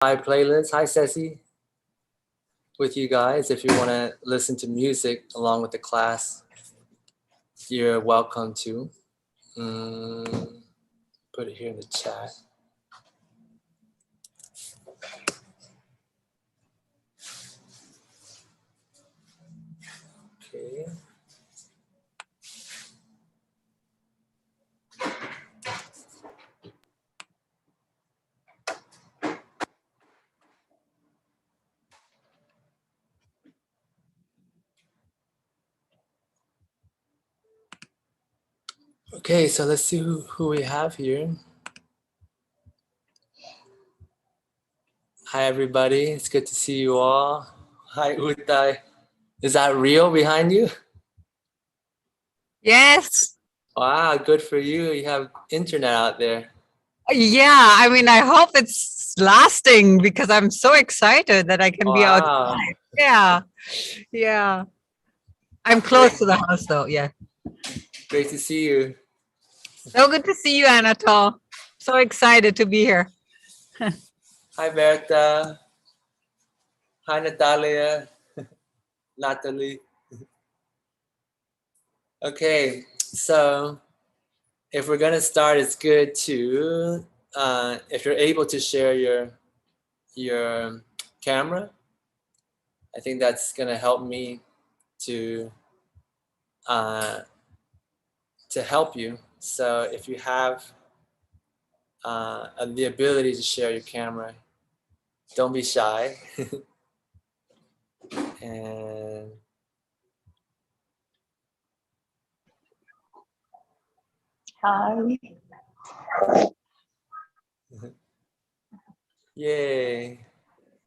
my playlist. Hi, Ceci. With you guys, if you want to listen to music along with the class, you're welcome to. Put it here in the chat. Okay. Okay, so let's see who we have here. Hi, everybody. It's good to see you all. Hi, Utai. Is that Rio behind you? Yes. Wow, good for you. You have internet out there. Yeah, I mean, I hope it's lasting because I'm so excited that I can be Wow. outside. Yeah, yeah. I'm close to the house though. Yeah. Great to see you. So good to see you, Anatole. So excited to be here. Hi, Berta. Hi, Natalia. Natalie. Okay, so if we're gonna start, it's good to if you're able to share your camera. I think that's gonna help me to help you. So if you have the ability to share your camera, don't be shy. And Hi. yay.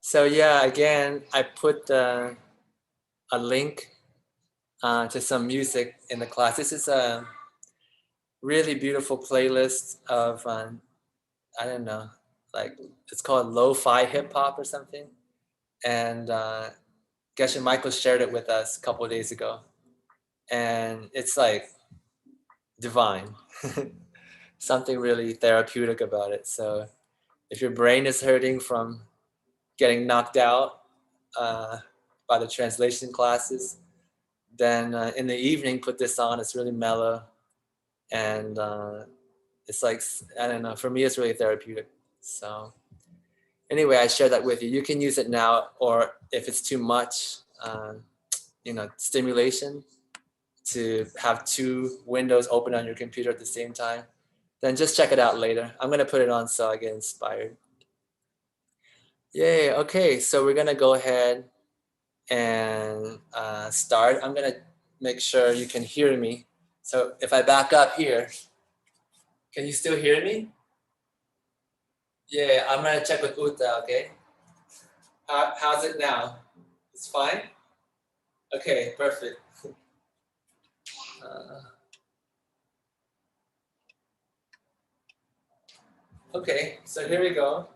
So yeah, again, I put a link to some music in the class. This is a really beautiful playlist of I don't know, like it's called lo-fi hip hop or something. And Geshe Michael shared it with us a couple of days ago, and it's like divine. Something really therapeutic about it. So if your brain is hurting from getting knocked out by the translation classes, then in the evening put this on. It's really mellow, and it's like, I don't know, for me it's really therapeutic. So anyway, I share that with you. You can use it now, or if it's too much stimulation to have two windows open on your computer at the same time, then just check it out later. I'm going to put it on so I get inspired. Yay. Okay, so we're going to go ahead and start. I'm going to make sure you can hear me. So if I back up here, can you still hear me? Yeah, I'm going to check with Uta, okay? How's it now? It's fine? Okay, perfect. Okay, so here we go.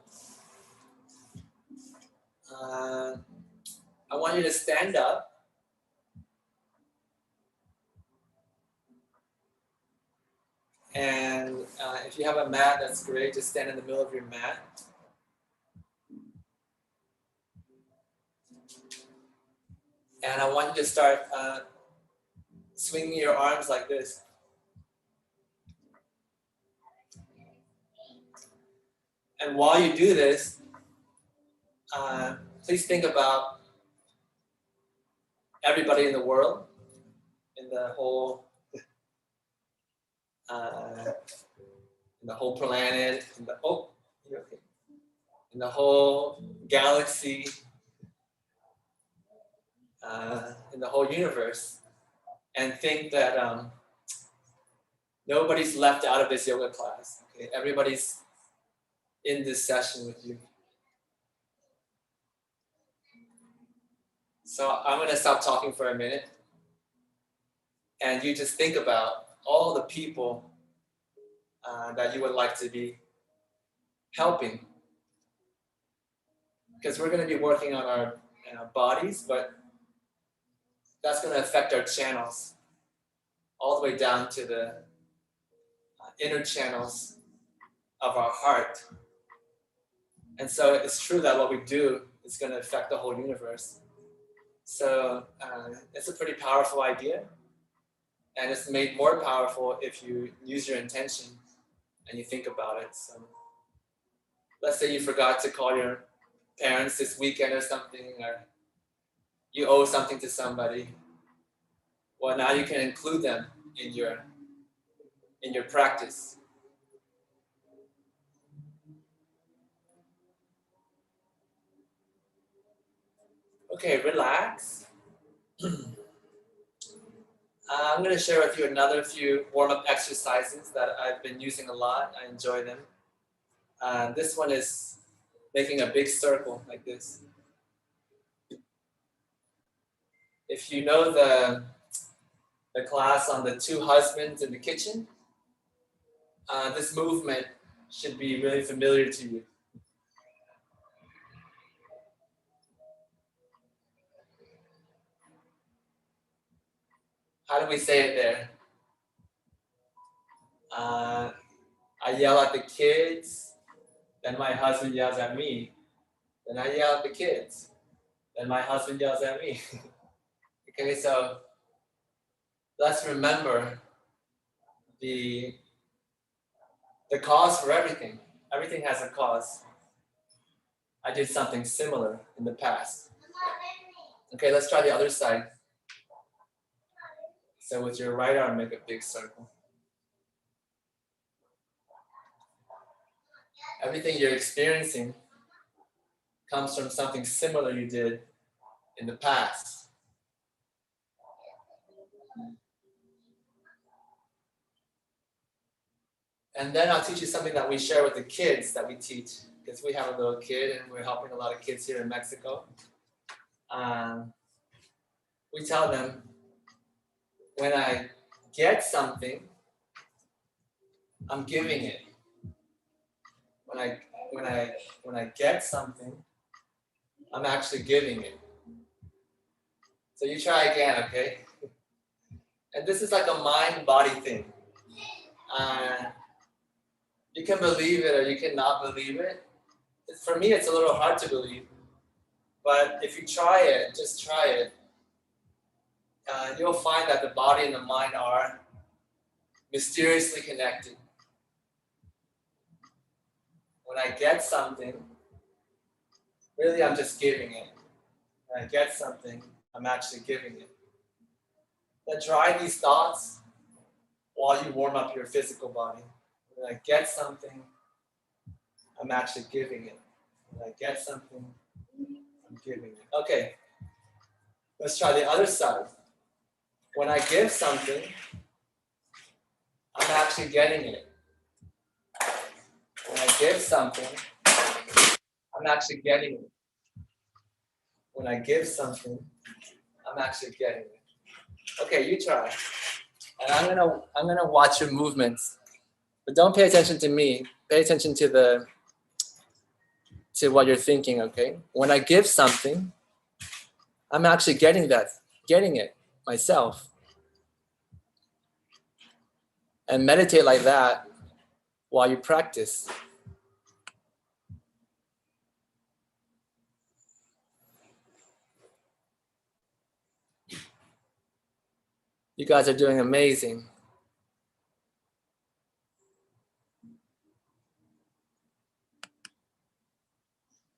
I want you to stand up. And if you have a mat, that's great. Just stand in the middle of your mat. And I want you to start swinging your arms like this. And while you do this, please think about everybody in the world, in the whole planet, in the whole galaxy, in the whole universe, and think that nobody's left out of this yoga class. Okay? Everybody's in this session with you. So I'm going to stop talking for a minute, and you just think about all the people that you would like to be helping. Because we're going to be working on our bodies, but that's going to affect our channels all the way down to the inner channels of our heart. And so it's true that what we do is going to affect the whole universe. So it's a pretty powerful idea. And it's made more powerful if you use your intention and you think about it. So let's say you forgot to call your parents this weekend or something, or you owe something to somebody. Well, now you can include them in your practice. Okay, relax. I'm going to share with you another few warm-up exercises that I've been using a lot. I enjoy them. This one is making a big circle like this. If you know the class on the two husbands in the kitchen, this movement should be really familiar to you. How do we say it there? I yell at the kids, then my husband yells at me. Then I yell at the kids, then my husband yells at me. Okay, so let's remember the cause for everything. Everything has a cause. I did something similar in the past. Okay, let's try the other side. So with your right arm, make a big circle. Everything you're experiencing comes from something similar you did in the past. And then I'll teach you something that we share with the kids that we teach, because we have a little kid and we're helping a lot of kids here in Mexico. We tell them, when I get something, I'm giving it. When I get something, I'm actually giving it. So you try again, okay? And this is like a mind-body thing. You can believe it or you cannot believe it. For me, it's a little hard to believe. But if you try it, just try it, you'll find that the body and the mind are mysteriously connected. When I get something, really I'm just giving it. When I get something, I'm actually giving it. Then try these thoughts while you warm up your physical body. When I get something, I'm actually giving it. When I get something, I'm giving it. Okay, let's try the other side. When I give something, I'm actually getting it. When I give something, I'm actually getting it. When I give something, I'm actually getting it. Okay, you try. And I'm gonna watch your movements. But don't pay attention to me. Pay attention to what you're thinking, okay? When I give something, I'm actually getting it myself. And meditate like that while you practice. You guys are doing amazing.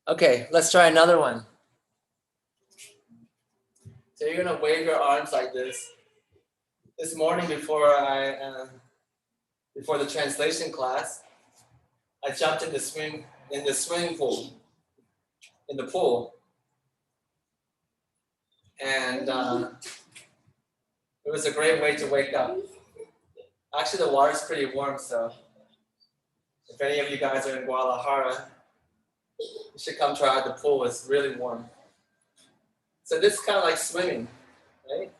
Okay, let's try another one. So you're gonna wave your arms like this. This morning before the translation class, I jumped in the swimming pool, in the pool. And it was a great way to wake up. Actually, the water's pretty warm, so if any of you guys are in Guadalajara, you should come try out the pool. It's really warm. So this is kind of like swimming, right?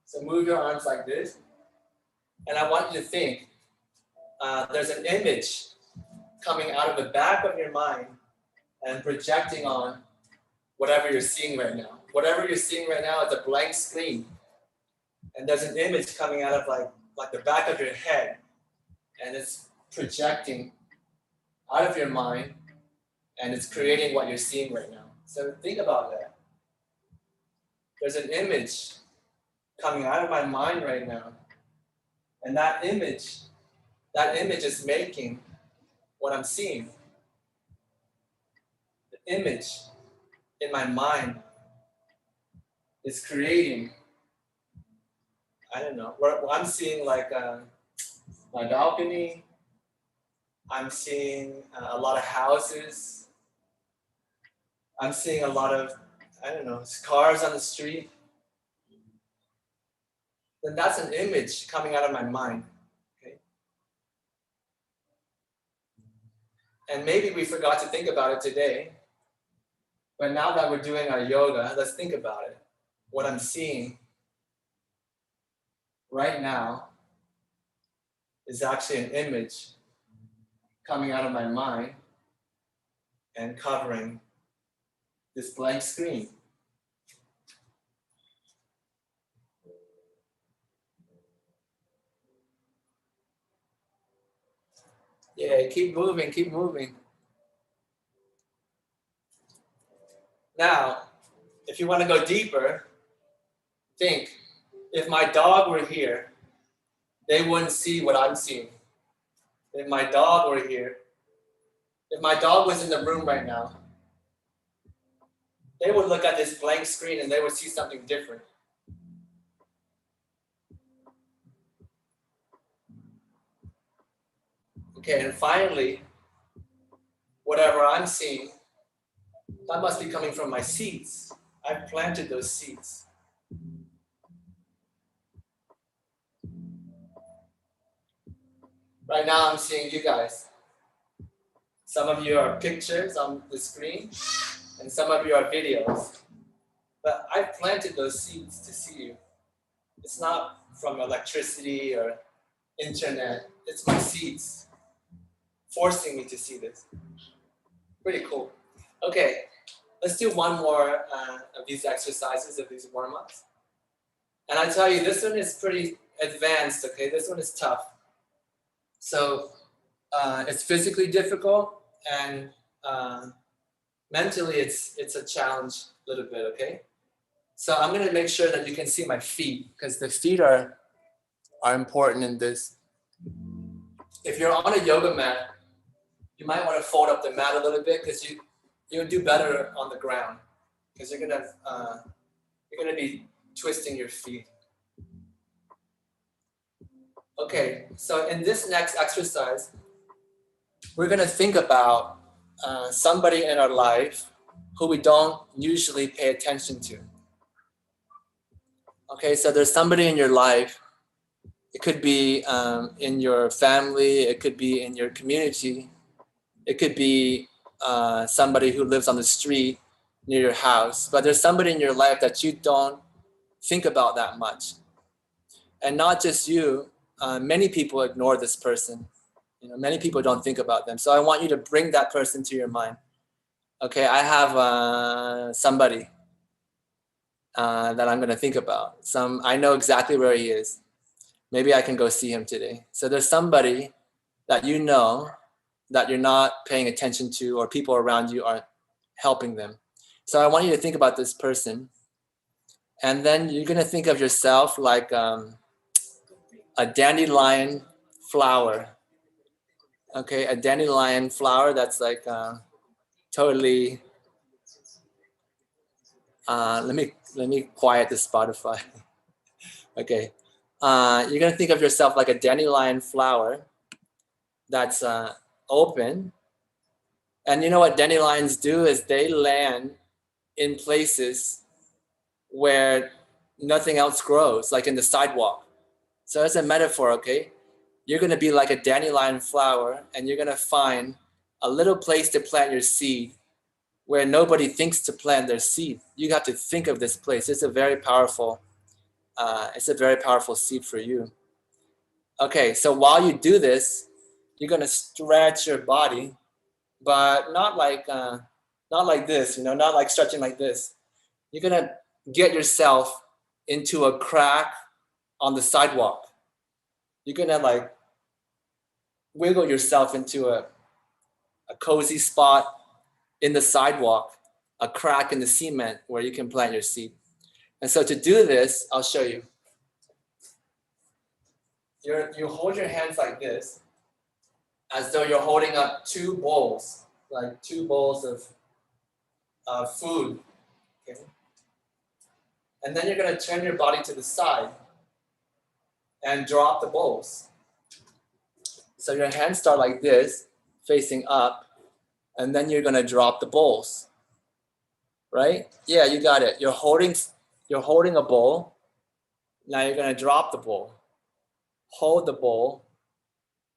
So move your arms like this. And I want you to think, there's an image coming out of the back of your mind and projecting on whatever you're seeing right now. Whatever you're seeing right now is a blank screen. and there's an image coming out of like the back of your head, and it's projecting out of your mind, and it's creating what you're seeing right now. So think about that. There's an image coming out of my mind right now, and that image is making what I'm seeing. The image in my mind is creating, I don't know, I'm seeing like my balcony. I'm seeing a lot of houses. I'm seeing a lot of, I don't know, cars on the street. Then that's an image coming out of my mind. Okay? And maybe we forgot to think about it today. But now that we're doing our yoga, let's think about it. What I'm seeing right now is actually an image coming out of my mind and covering this blank screen. Yeah, keep moving, keep moving. Now, if you want to go deeper, think, if my dog were here, they wouldn't see what I'm seeing. If my dog were here, if my dog was in the room right now, they would look at this blank screen and they would see something different. Okay, and finally, whatever I'm seeing, that must be coming from my seeds. I've planted those seeds. Right now I'm seeing you guys. Some of you are pictures on the screen, and some of you are videos. But I've planted those seeds to see you. It's not from electricity or internet. It's my seeds forcing me to see this. Pretty cool. Okay, let's do one more of these exercises, of these warm-ups. And I tell you, this one is pretty advanced, okay? This one is tough. So it's physically difficult, and mentally it's a challenge a little bit, okay? So I'm gonna make sure that you can see my feet, because the feet are important in this. If you're on a yoga mat, you might want to fold up the mat a little bit, because you'll do better on the ground, because you're gonna be twisting your feet. Okay, so in this next exercise, we're gonna think about somebody in our life who we don't usually pay attention to. Okay, so there's somebody in your life. It could be in your family, it could be in your community, it could be somebody who lives on the street near your house, but there's somebody in your life that you don't think about that much. And not just you, many people ignore this person. You know, many people don't think about them. So I want you to bring that person to your mind. Okay, I have somebody that I'm gonna think about. I know exactly where he is. Maybe I can go see him today. So there's somebody that you know that you're not paying attention to, or people around you aren't helping them. So I want you to think about this person. And then you're gonna think of yourself like a dandelion flower. Okay, a dandelion flower that's like totally, let me quiet the Spotify. Okay, you're gonna think of yourself like a dandelion flower that's open. And you know what dandelions do is they land in places where nothing else grows, like in the sidewalk. So it's a metaphor, okay? You're gonna be like a dandelion flower, and you're gonna find a little place to plant your seed where nobody thinks to plant their seed. You have to think of this place. It's a very powerful seed for you. Okay, so while you do this, you're gonna stretch your body, but not like this, you know, not like stretching like this. You're gonna get yourself into a crack on the sidewalk. You're gonna like wiggle yourself into a cozy spot in the sidewalk, a crack in the cement where you can plant your seed. And so to do this, I'll show you. You hold your hands like this, as though you're holding up two bowls, like two bowls of food. Okay? And then you're gonna turn your body to the side and drop the bowls. So your hands start like this, facing up, and then you're gonna drop the bowls. Right? Yeah, you got it. You're holding a bowl. Now you're gonna drop the bowl. Hold the bowl,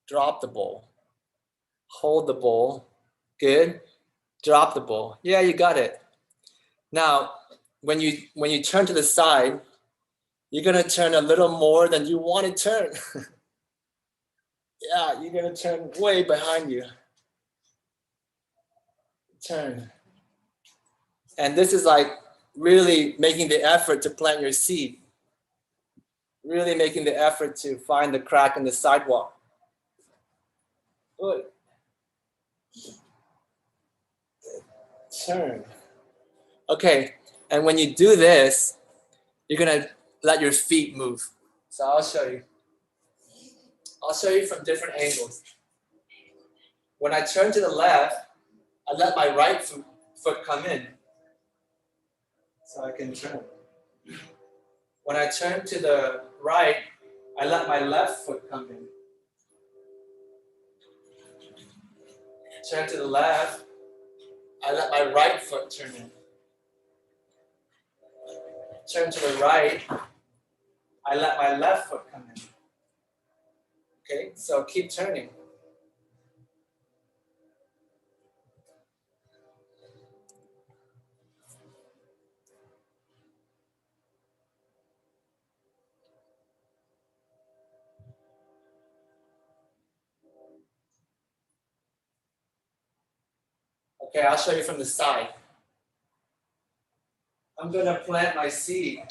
drop the bowl. Hold the bowl. Good. Drop the bowl. Yeah, you got it. Now, when you turn to the side, you're gonna turn a little more than you want to turn. Yeah, you're gonna turn way behind you. Turn. And this is like really making the effort to plant your seed. Really making the effort to find the crack in the sidewalk. Good. Turn. Okay, and when you do this, you're gonna let your feet move. So I'll show you. I'll show you from different angles. When I turn to the left, I let my right foot come in. So I can turn. When I turn to the right, I let my left foot come in. Turn to the left, I let my right foot turn in. Turn to the right, I let my left foot come in. Okay, so keep turning. Okay, I'll show you from the side. I'm gonna plant my seed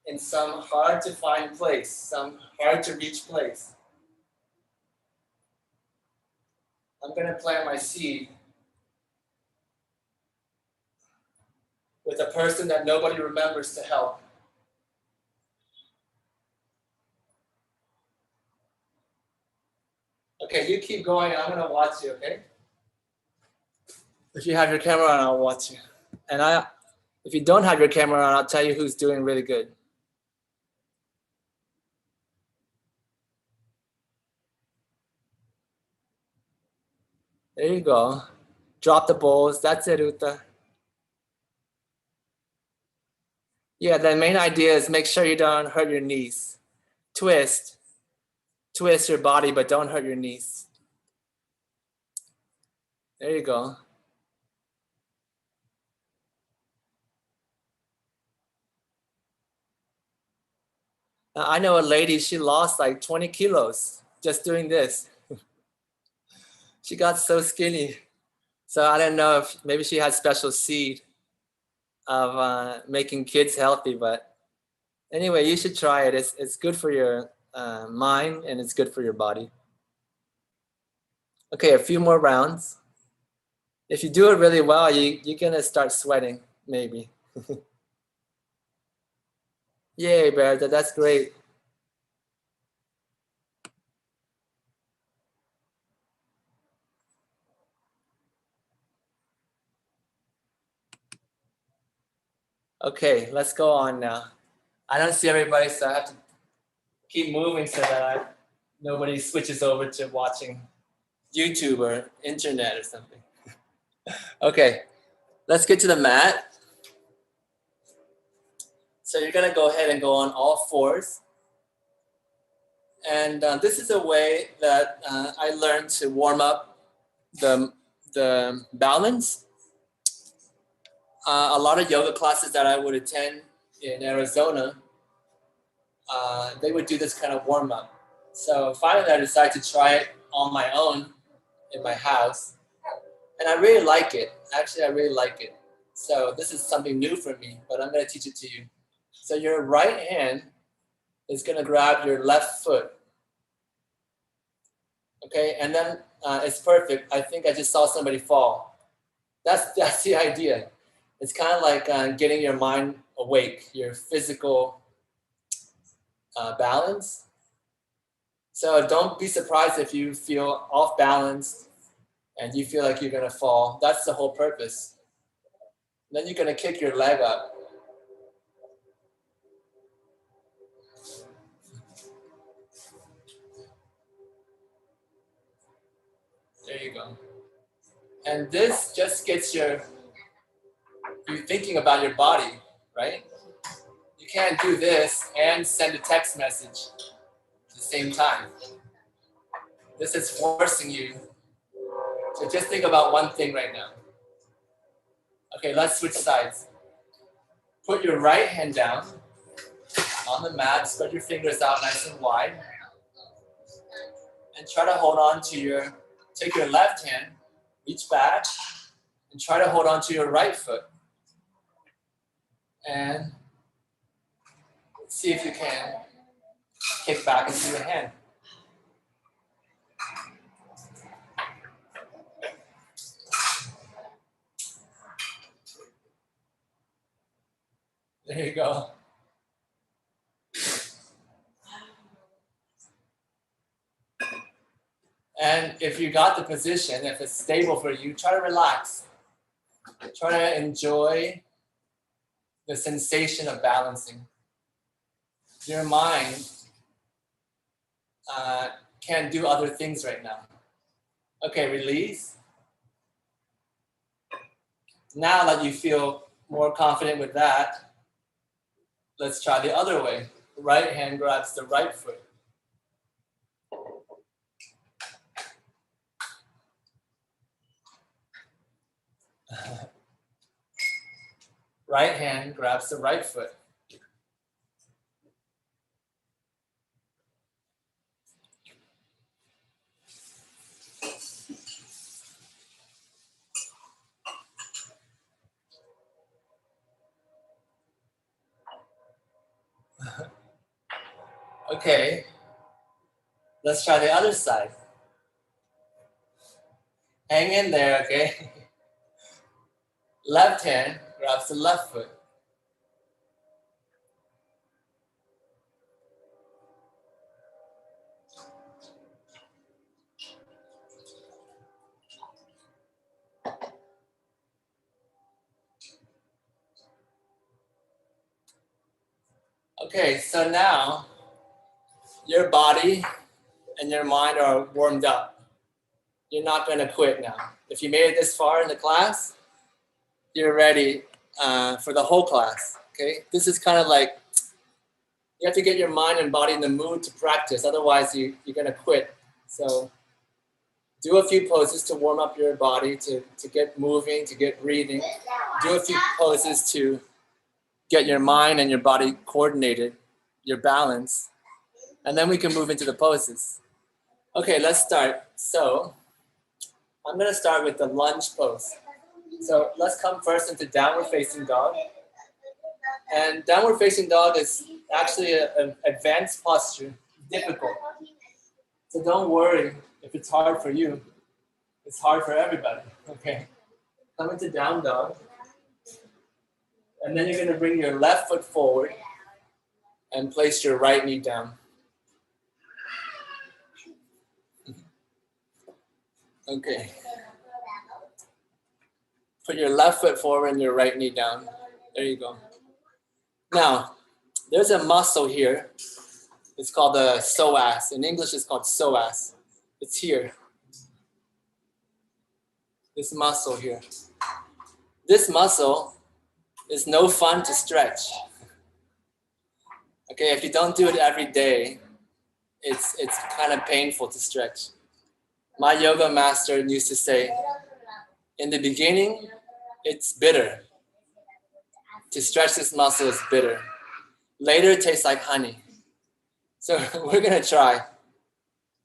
in some hard to find place, some hard to reach place. I'm gonna plant my seed with a person that nobody remembers to help. Okay, you keep going and I'm gonna watch you, okay? If you have your camera on, I'll watch you. And if you don't have your camera on, I'll tell you who's doing really good. There you go. Drop the bowls. That's it, Uta. Yeah, the main idea is make sure you don't hurt your knees. Twist. Twist your body, but don't hurt your knees. There you go. Now, I know a lady, she lost like 20 kilos just doing this. She got so skinny. So I don't know if maybe she had special seed of making kids healthy, but anyway, you should try it. It's good for your mind and it's good for your body. Okay, a few more rounds. If you do it really well, you're gonna start sweating, maybe. Yay, Bertha, that's great. Okay, let's go on now. I don't see everybody, so I have to keep moving so that nobody switches over to watching YouTube or internet or something. Okay, let's get to the mat. So you're gonna go ahead and go on all fours. And this is a way that I learned to warm up the balance. A lot of yoga classes that I would attend in Arizona, they would do this kind of warm up. So finally I decided to try it on my own in my house. And I really like it. Actually, I really like it. So this is something new for me, but I'm gonna teach it to you. So your right hand is going to grab your left foot. Okay, and then it's perfect. I think I just saw somebody fall. That's the idea. It's kind of like getting your mind awake, your physical balance. So don't be surprised if you feel off balance and you feel like you're going to fall. That's the whole purpose. Then you're going to kick your leg up. There you go. And this just gets you thinking about your body, right? You can't do this and send a text message at the same time. This is forcing you to just think about one thing right now. Okay, let's switch sides. Put your right hand down on the mat, spread your fingers out nice and wide, and try to hold on to take your left hand, reach back, and try to hold on to your right foot. And see if you can kick back into your hand. There you go. And if you got the position, if it's stable for you, try to relax. Try to enjoy the sensation of balancing. Your mind can do other things right now. Okay, release. Now that you feel more confident with that, let's try the other way. Right hand grabs the right foot. Right hand grabs the right foot. Okay, let's try the other side. Hang in there, okay? Left hand grabs the left foot. Okay, so now your body and your mind are warmed up. You're not going to quit now. If you made it this far in the class, you're ready for the whole class. Okay, this is kind of like you have to get your mind and body in the mood to practice. Otherwise, you're going to quit. So do a few poses to warm up your body, to get moving, to get breathing. Do a few poses to get your mind and your body coordinated, your balance. And then we can move into the poses. Okay, let's start. So I'm going to start with the lunge pose. So let's come first into downward facing dog. And downward facing dog is actually an advanced posture, difficult. So don't worry if it's hard for you. It's hard for everybody, okay? Come into down dog. And then you're going to bring your left foot forward and place your right knee down. Okay. Put your left foot forward and your right knee down. There you go. Now, there's a muscle here. It's called the psoas. In English, it's called psoas. It's here. This muscle here. This muscle is no fun to stretch. Okay, if you don't do it every day, it's kind of painful to stretch. My yoga master used to say, in the beginning, it's bitter. To stretch this muscle is bitter. Later, it tastes like honey. So we're gonna try.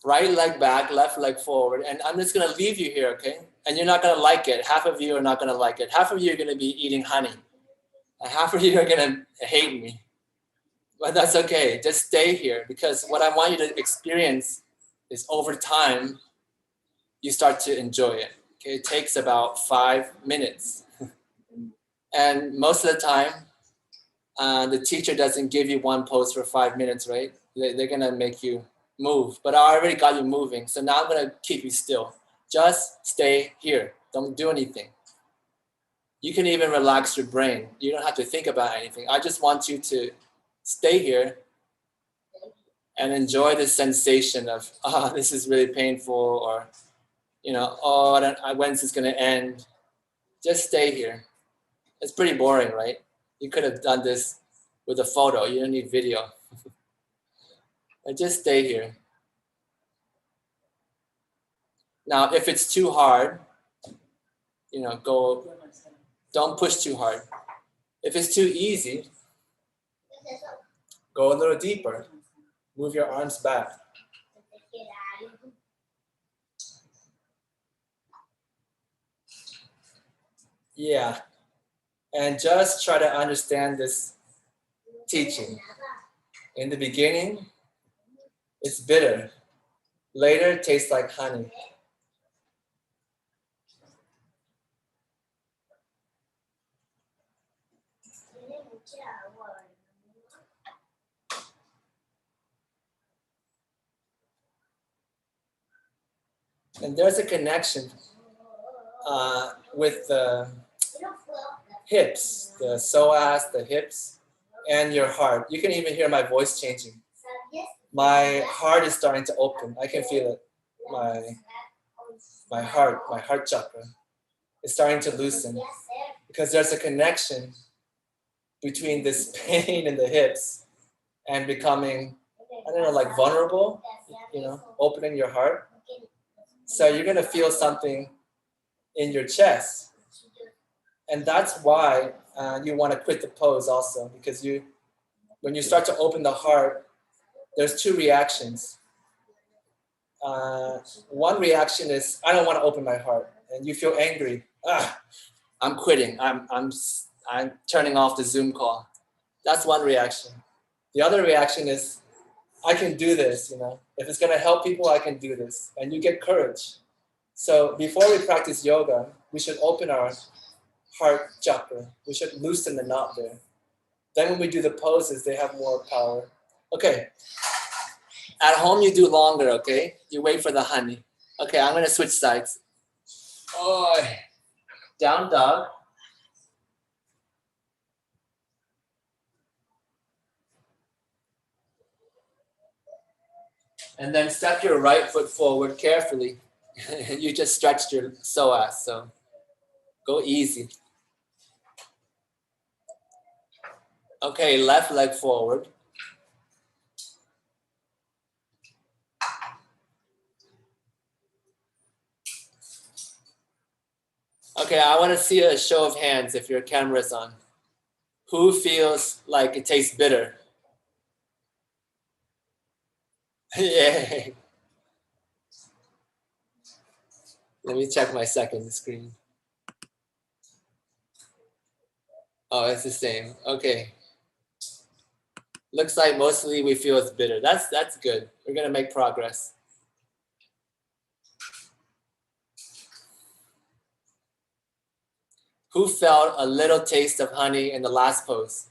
Right leg back, left leg forward, and I'm just gonna leave you here, okay? And you're not gonna like it. Half of you are not gonna like it. Half of you are gonna be eating honey. And half of you are gonna hate me. But that's okay. Just stay here, because what I want you to experience is over time, you start to enjoy it. Okay, it takes about 5 minutes. And most of the time, the teacher doesn't give you one pose for 5 minutes, right? They're gonna make you move, but I already got you moving. So now I'm gonna keep you still. Just stay here. Don't do anything. You can even relax your brain. You don't have to think about anything. I just want you to stay here and enjoy the sensation of, this is really painful, or, when's this gonna end? Just stay here. It's pretty boring, right? You could have done this with a photo. You don't need video. And just stay here. Now, if it's too hard, don't push too hard. If it's too easy, go a little deeper. Move your arms back. Yeah. And just try to understand this teaching. In the beginning, it's bitter. Later, it tastes like honey. And there's a connection with the hips, the psoas, the hips, and your heart. You can even hear my voice changing. My heart is starting to open. I can feel it. My heart chakra is starting to loosen, because there's a connection between this pain in the hips and becoming, like vulnerable, opening your heart. So you're gonna feel something in your chest. And that's why you want to quit the pose also, because when you start to open the heart, there's two reactions. One reaction is, I don't want to open my heart, and you feel angry. I'm quitting. I'm turning off the Zoom call. That's one reaction. The other reaction is, I can do this. If it's going to help people, I can do this, and you get courage. So before we practice yoga, we should open our heart chakra. We should loosen the knot there. Then when we do the poses, they have more power. Okay. At home, you do longer, okay? You wait for the honey. Okay, I'm going to switch sides. Oh, down dog. And then step your right foot forward carefully. You just stretched your psoas, so go easy. Okay, left leg forward. Okay, I want to see a show of hands if your camera's on. Who feels like it tastes bitter? Yay. Let me check my second screen. Oh, it's the same. Okay. Looks like mostly we feel it's bitter. That's good. We're gonna make progress. Who felt a little taste of honey in the last pose?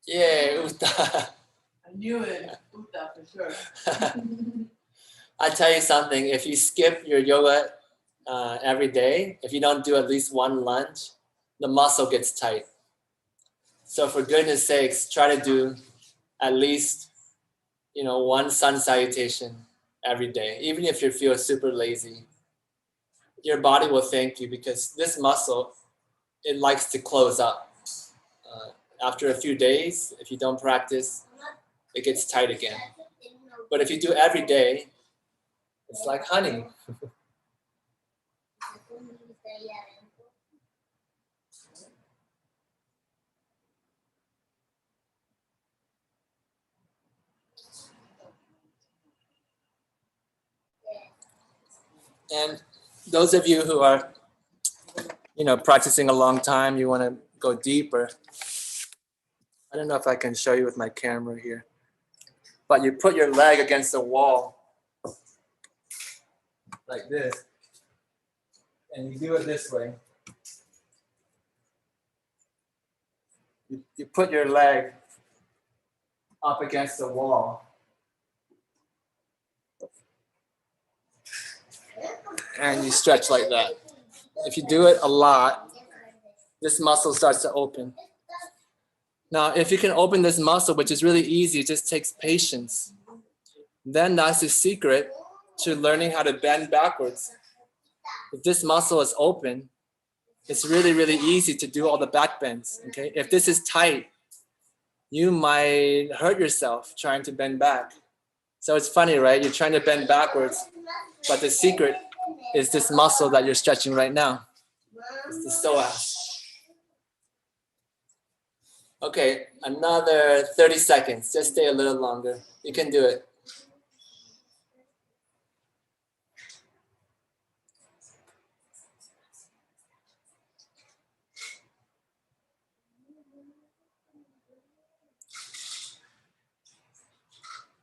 Yay, Uta. I knew it, Uta, for sure. I tell you something, if you skip your yoga every day, if you don't do at least one lunge, the muscle gets tight. So for goodness sakes, try to do at least, one sun salutation every day. Even if you feel super lazy, your body will thank you, because this muscle, it likes to close up. After a few days, if you don't practice, it gets tight again. But if you do every day, it's like honey. And those of you who are, practicing a long time, you want to go deeper. I don't know if I can show you with my camera here, but you put your leg against the wall like this, and you do it this way. You put your leg up against the wall. And you stretch like that. If you do it a lot, this muscle starts to open. Now, if you can open this muscle, which is really easy, it just takes patience, then that's the secret to learning how to bend backwards. If this muscle is open, it's really, really easy to do all the back bends, okay? If this is tight, you might hurt yourself trying to bend back. So it's funny, right? You're trying to bend backwards, but the secret is this muscle that you're stretching right now. It's the psoas. Okay, another 30 seconds. Just stay a little longer. You can do it.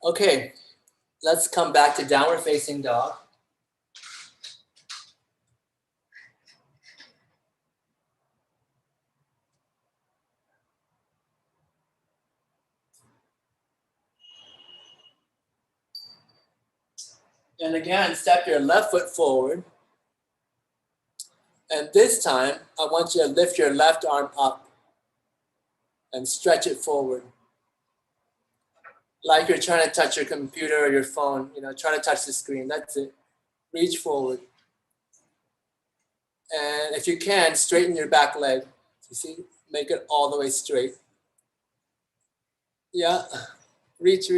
Okay, let's come back to downward facing dog. And again, step your left foot forward. And this time, I want you to lift your left arm up and stretch it forward. Like you're trying to touch your computer or your phone, trying to touch the screen. That's it. Reach forward. And if you can, straighten your back leg. You see, make it all the way straight. Yeah, reach.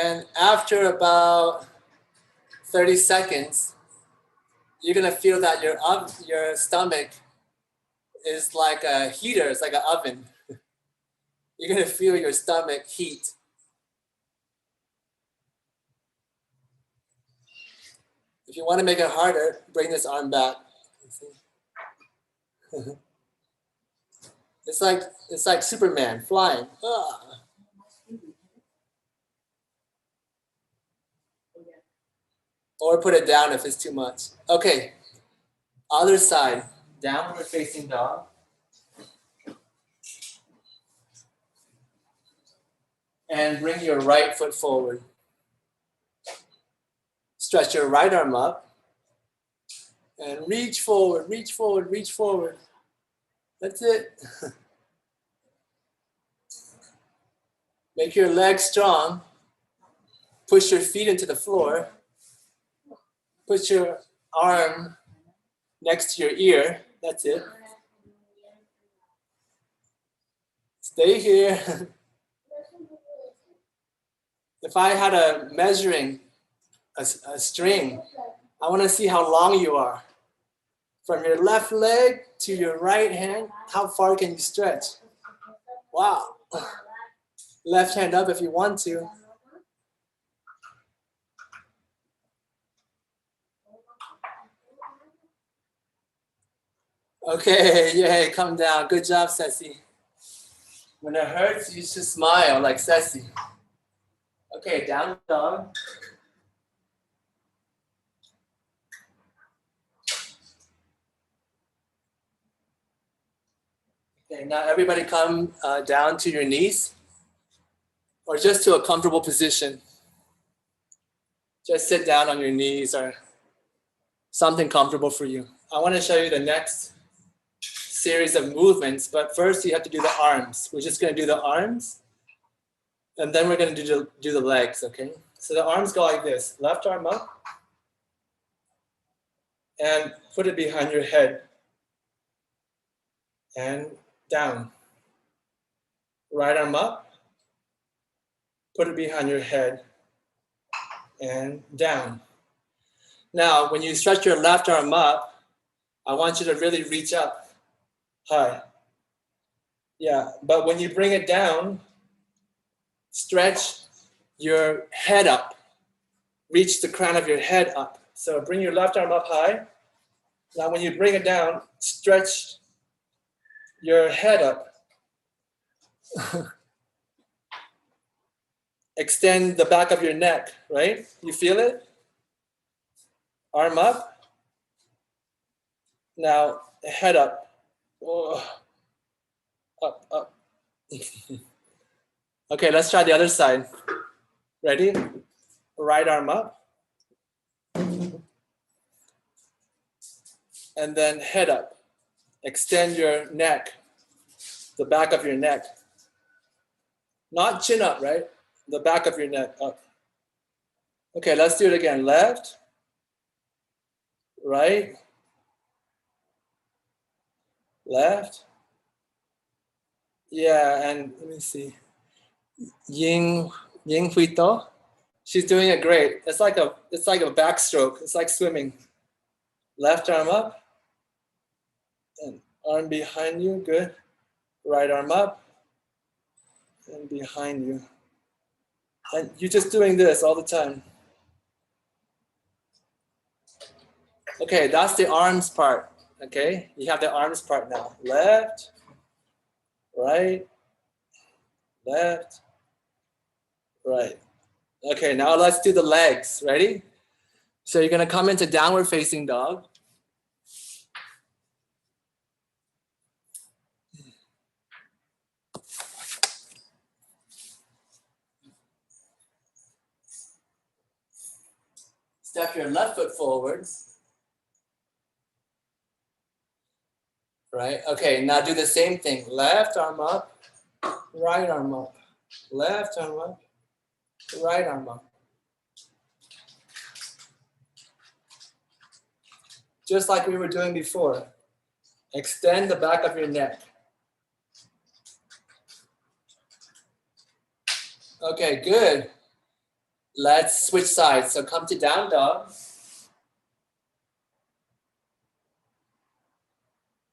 And after about 30 seconds, you're gonna feel that your stomach is like a heater, it's like an oven. You're gonna feel your stomach heat. If you want to make it harder, bring this arm back. It's like Superman flying. Or put it down if it's too much. Okay, other side, downward facing dog. And bring your right foot forward. Stretch your right arm up. And reach forward. That's it. Make your legs strong. Push your feet into the floor. Put your arm next to your ear. That's it. Stay here. If I had a measuring a string, I want to see how long you are. From your left leg to your right hand, how far can you stretch? Wow. Left hand up if you want to. Okay, yay, come down. Good job, Ceci. When it hurts, you should smile like Ceci. Okay, down dog. Okay, now everybody come down to your knees or just to a comfortable position. Just sit down on your knees or something comfortable for you. I want to show you the next series of movements, but first you have to do the arms. We're just going to do the arms, and then we're going to do the legs, okay? So the arms go like this. Left arm up, and put it behind your head, and down. Right arm up, put it behind your head, and down. Now, when you stretch your left arm up, I want you to really reach up high. Yeah, but when you bring it down, stretch your head up. Reach the crown of your head up. So bring your left arm up high. Now when you bring it down, stretch your head up. Extend the back of your neck, right? You feel it? Arm up. Now, head up. Oh. Up, up. Okay, let's try the other side. Ready? Right arm up. And then head up. Extend your neck, the back of your neck. Not chin up, right? The back of your neck up. Okay, let's do it again. Left, right, left. Yeah, and let me see. Ying Huito. She's doing it great. It's like a backstroke. It's like swimming. Left arm up. And arm behind you. Good. Right arm up. And behind you. And you're just doing this all the time. Okay, that's the arms part. Okay, you have the arms part now. Left, right, left, right. Okay, now let's do the legs. Ready? So you're gonna come into downward facing dog. Step your left foot forward. Right, okay, now do the same thing. Left arm up, right arm up. Left arm up, right arm up. Just like we were doing before. Extend the back of your neck. Okay, good. Let's switch sides. So come to down dog.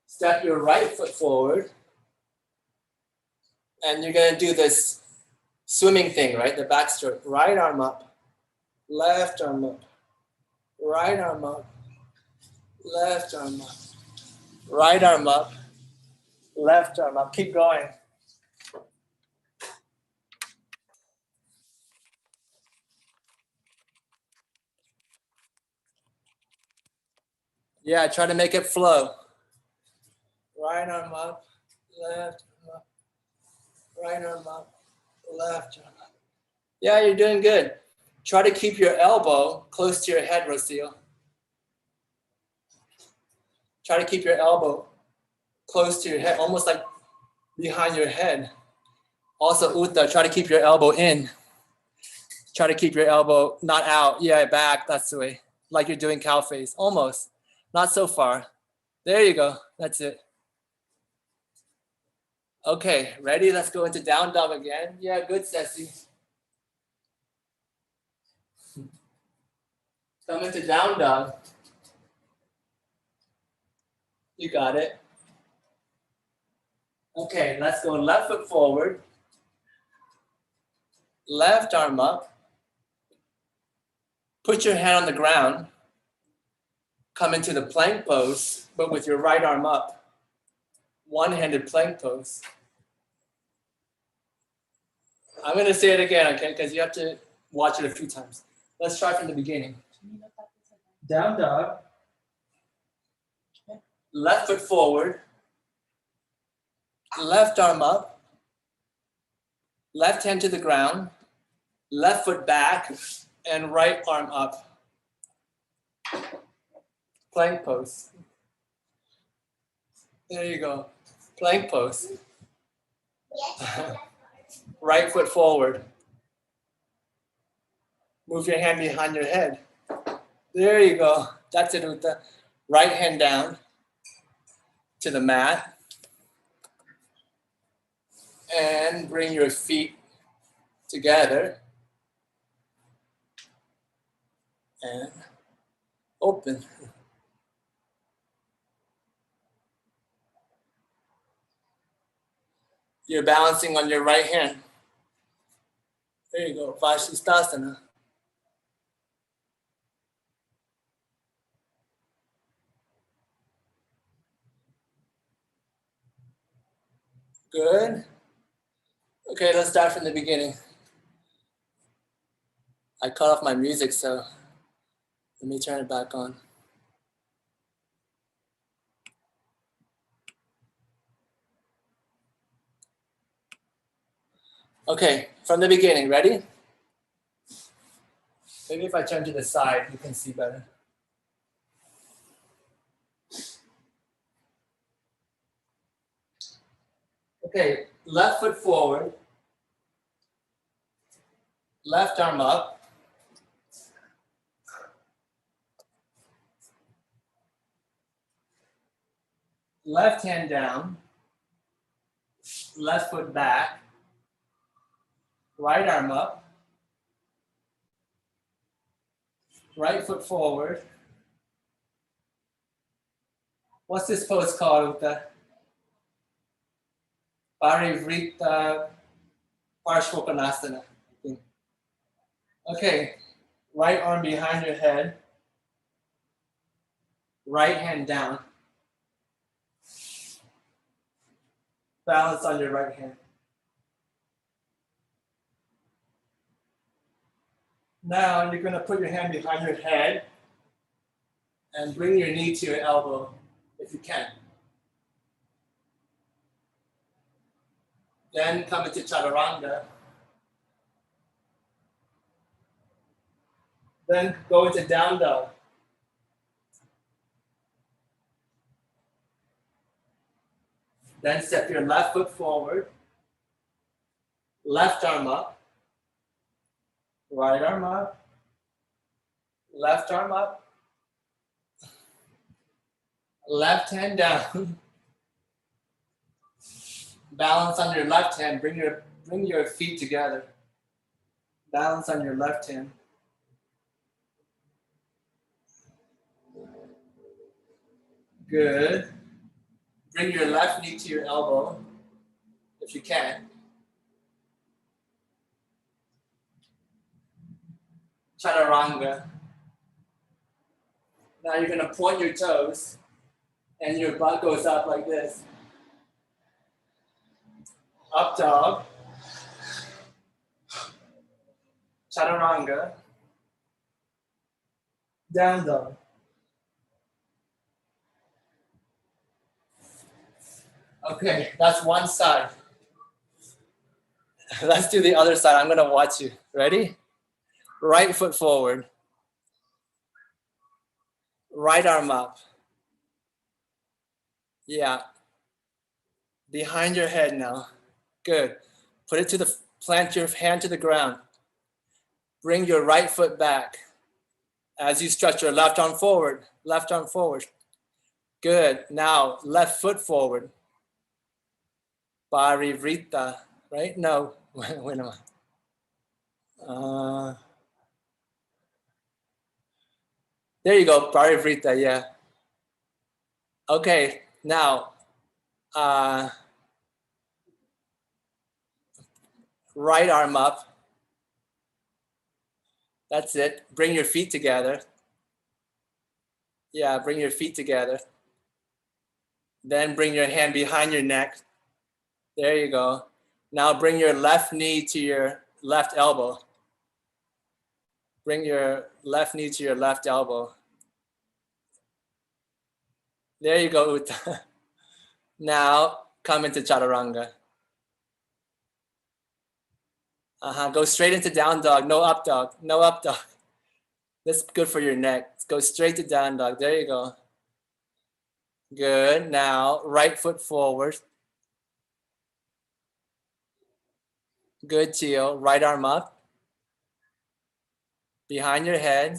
Step your right foot forward. And you're gonna do this swimming thing, right? The backstroke. Right arm up, left arm up, right arm up, left arm up, right arm up, left arm up. Keep going. Yeah, try to make it flow. Right arm up, left arm up, right arm up, left arm up. Yeah, you're doing good. Try to keep your elbow close to your head, Rocio. Try to keep your elbow close to your head, almost like behind your head. Also, Uta, try to keep your elbow in. Try to keep your elbow not out. Yeah, back, that's the way. Like you're doing cow face, almost. Not so far. There you go, that's it. Okay, ready? Let's go into down dog again. Yeah, good, Ceci. Come into down dog. You got it. Okay, let's go left foot forward. Left arm up. Put your hand on the ground. Come into the plank pose, but with your right arm up. One-handed plank pose. I'm gonna say it again, okay? Because you have to watch it a few times. Let's try from the beginning. Down dog. Left foot forward. Left arm up. Left hand to the ground. Left foot back and right arm up. Plank pose. There you go. Plank pose. Right foot forward. Move your hand behind your head. There you go. That's it, Uta. Right hand down to the mat. And bring your feet together. And open. You're balancing on your right hand. There you go, Vashistasana. Good. Okay, let's start from the beginning. I cut off my music, so let me turn it back on. Okay, from the beginning, ready? Maybe if I turn to the side, you can see better. Okay, left foot forward, left arm up, left hand down, left foot back, right arm up, right foot forward. What's this pose called, Uta? Parivrita Parshvokonasana. Okay, right arm behind your head, right hand down, balance on your right hand. Now you're going to put your hand behind your head and bring your knee to your elbow if you can. Then come into Chaturanga. Then go into down dog. Then step your left foot forward, left arm up, right arm up, left arm up, left hand down. Balance on your left hand, bring your feet together. Balance on your left hand. Good. Bring your left knee to your elbow, if you can. Chaturanga. Now you're going to point your toes, and your butt goes up like this. Up dog. Chaturanga. Down dog. Okay, that's one side. Let's do the other side. I'm going to watch you. Ready? Right foot forward. Right arm up. Yeah. Behind your head now. Good. Put it to the, plant your hand to the ground. Bring your right foot back. As you stretch your left arm forward. Left arm forward. Good. Now, left foot forward. Parivrita. Right? No. Wait a minute. There you go. Parivrita. Yeah. Okay. Now, right arm up. That's it. Bring your feet together. Yeah, bring your feet together. Then bring your hand behind your neck. There you go. Now bring your left knee to your left elbow. Bring your left knee to your left elbow. There you go, Uta. Now come into Chaturanga. Go straight into down dog. No up dog. No up dog. That's good for your neck. Go straight to down dog. There you go. Good. Now right foot forward. Good, Teal. Right arm up. Behind your head.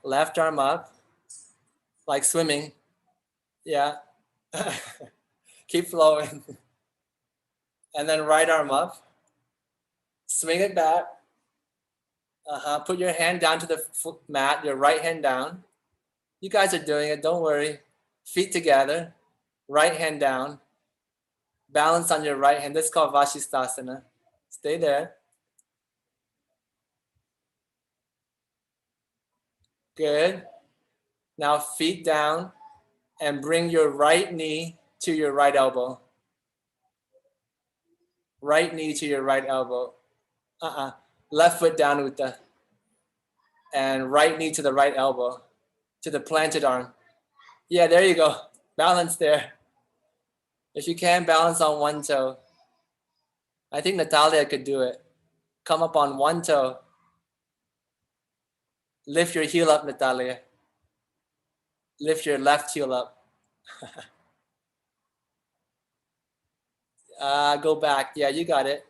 Left arm up. Like swimming. Yeah. Keep flowing. And then right arm up. Swing it back. Put your hand down to the mat, your right hand down. You guys are doing it, don't worry. Feet together, right hand down. Balance on your right hand. This is called Vashistasana. Stay there. Good. Now feet down and bring your right knee to your right elbow. Right knee to your right elbow. Left foot down, Uta. And right knee to the right elbow, to the planted arm. Yeah, there you go. Balance there. If you can, balance on one toe. I think Natalia could do it. Come up on one toe. Lift your heel up, Natalia. Lift your left heel up. Go back. Yeah, you got it.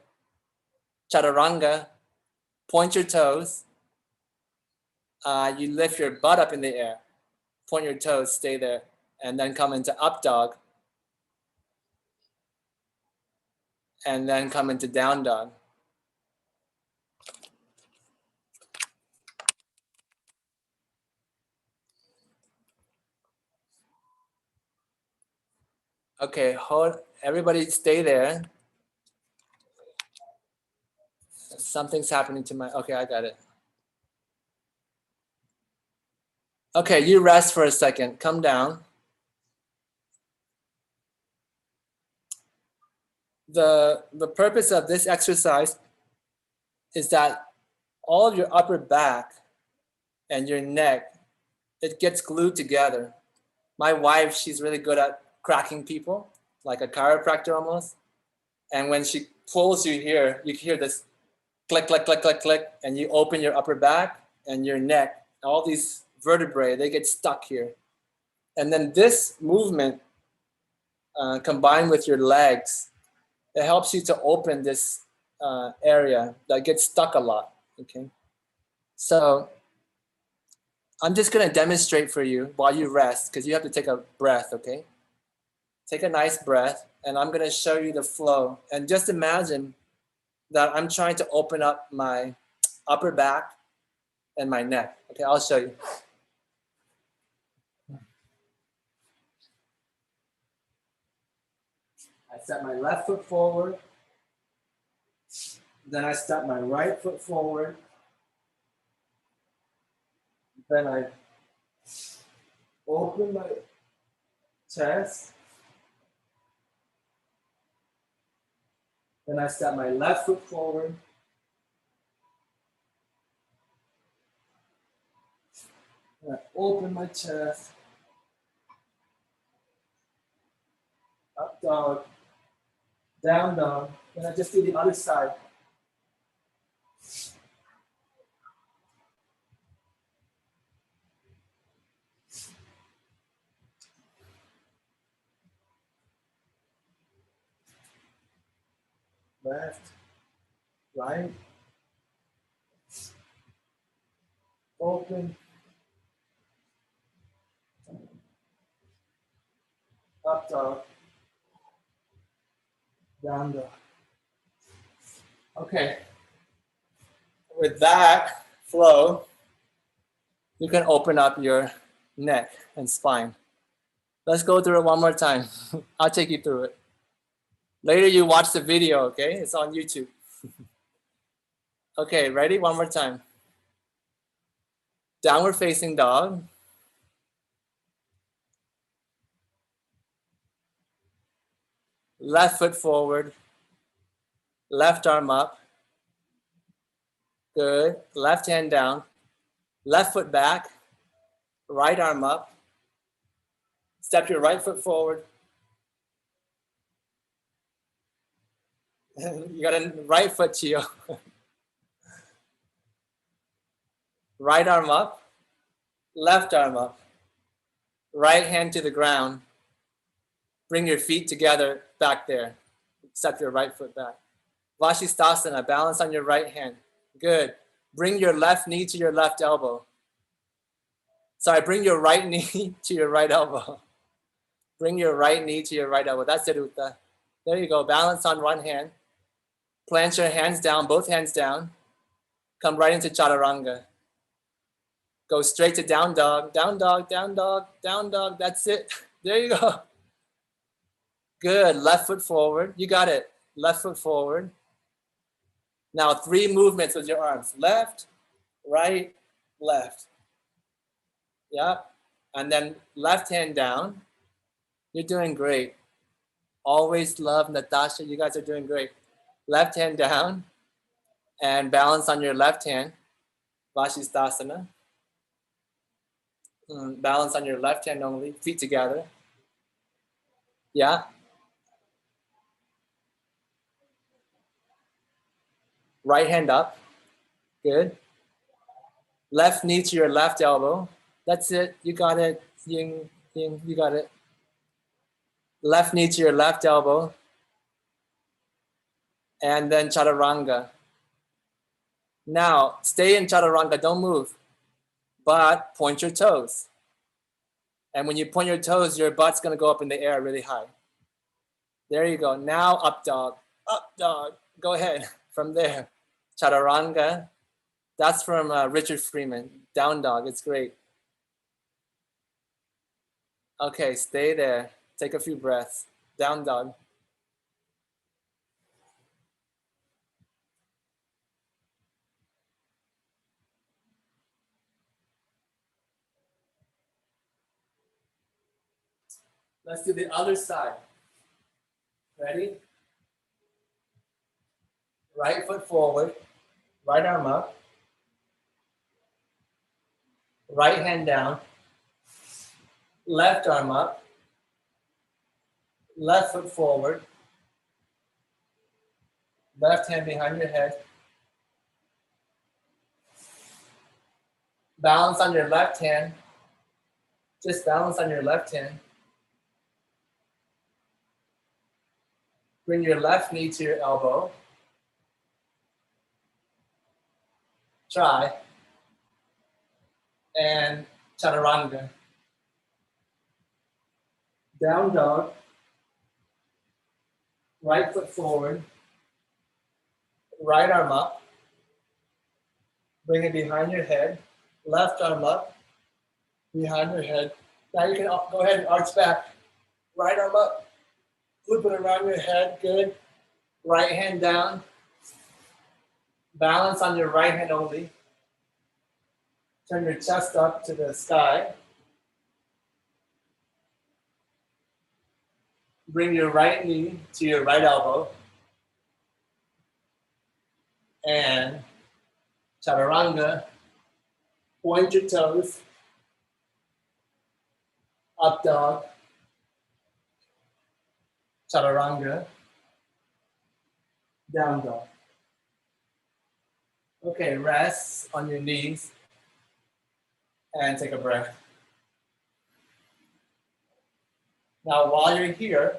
Chaturanga. Point your toes. You lift your butt up in the air. Point your toes, stay there. And then come into up dog. And then come into down dog. Okay, hold. Everybody stay there. Something's happening to my, okay, I got it. Okay, you rest for a second. Come down. The purpose of this exercise is that all of your upper back and your neck, it gets glued together. My wife, she's really good at cracking people, like a chiropractor almost. And when she pulls you here, you hear this click, click, click, click, click, and you open your upper back and your neck. All these vertebrae, they get stuck here. And then this movement, combined with your legs, it helps you to open this area that gets stuck a lot, okay? So I'm just gonna demonstrate for you while you rest, because you have to take a breath, okay? Take a nice breath, and I'm gonna show you the flow. And just imagine that I'm trying to open up my upper back and my neck. Okay, I'll show you. I step my left foot forward. Then I step my right foot forward. Then I open my chest. Then I step my left foot forward. And I open my chest. Up dog. Down dog. Then I just do the other side. Left, right, open, up dog, down dog. Okay, with that flow, you can open up your neck and spine. Let's go through it one more time. I'll take you through it. Later you watch the video, okay? It's on YouTube. Okay, ready? One more time. Downward facing dog. Left foot forward. Left arm up. Good. Left hand down. Left foot back. Right arm up. Step your right foot forward. You got a right foot, Chio. Right arm up. Left arm up. Right hand to the ground. Bring your feet together back there. Step your right foot back. Vashistasana, balance on your right hand. Good. Bring your left knee to your left elbow. Sorry, bring your right knee to your right elbow. Bring your right knee to your right elbow. That's it, Uta. There you go. Balance on one hand. Plant your hands down, both hands down. Come right into Chaturanga. Go straight to down dog, down dog, down dog, down dog. That's it. There you go. Good. Left foot forward. You got it. Left foot forward. Now 3 movements with your arms. Left, right, left. Yep. And then left hand down. You're doing great. Always love Natasha. You guys are doing great. Left hand down and balance on your left hand. Vashistasana. Balance on your left hand only, feet together. Yeah. Right hand up. Good. Left knee to your left elbow. That's it. You got it. Ying, ying, you got it. Left knee to your left elbow. And then Chaturanga. Now, stay in Chaturanga, don't move, but point your toes. And when you point your toes, your butt's gonna go up in the air really high. There you go. Now up dog, up dog. Go ahead from there. Chaturanga. That's from Richard Freeman. Down dog, it's great. Okay, stay there. Take a few breaths. Down dog. Let's do the other side. Ready? Right foot forward, right arm up, right hand down, left arm up, left foot forward, left hand behind your head. Balance on your left hand. Just balance on your left hand. Bring your left knee to your elbow. Try. And Chaturanga. Down dog. Right foot forward. Right arm up. Bring it behind your head. Left arm up. Behind your head. Now you can go ahead and arch back. Right arm up. Loop it around your head. Good. Right hand down. Balance on your right hand only. Turn your chest up to the sky. Bring your right knee to your right elbow. And Chaturanga. Point your toes. Up dog. Chaturanga. Down dog. Okay, rest on your knees. And take a breath. Now, while you're here,